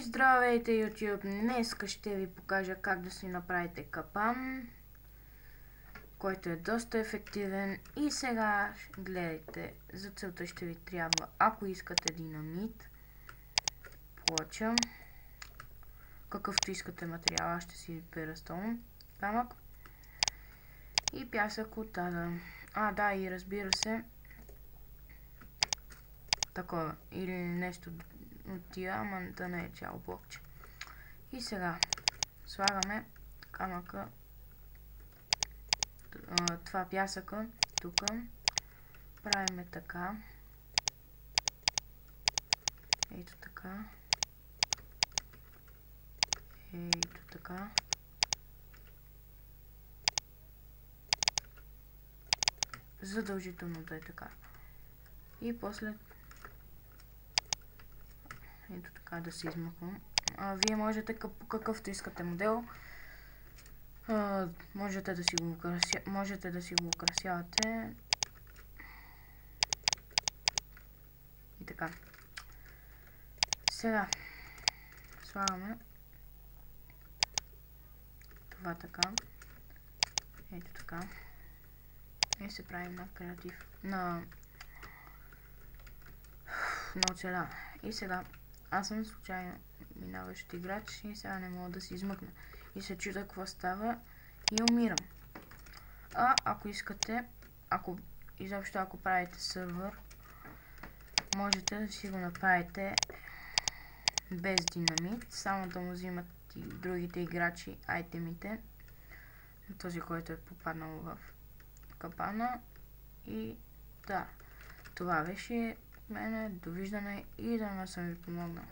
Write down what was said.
И здравейте, YouTube! Днес ще ви покажа как да си направите капан, който е доста ефективен. И сега гледайте, за целта ще ви трябва, ако искате динамит, плоча, какъвто искате материал, аз ще си избера стон, камък и пясък от тада. Да, и разбира се, такова или нещо от тия, ама да не е цяло блокче. И сега слагаме камъка, това пясъка тук, правиме така, ето така, ето така, задължително да е така. И после ето така да се измъквам. Вие можете по какъвто искате модел, можете да си го украсявате. И така. Сега слагаме това така. Ето така. И се правим на креатив. На оцеля. И сега аз съм случайно минаващ играч и сега не мога да си измъкна. И се чудя какво става и умирам. Ако искате, ако правите сървър, можете да си го направите без динамит, само да му взимат и другите играчи айтемите, този, който е попаднал в капана. И да, това беше от мене. Довиждане и да не съм ви помогнал.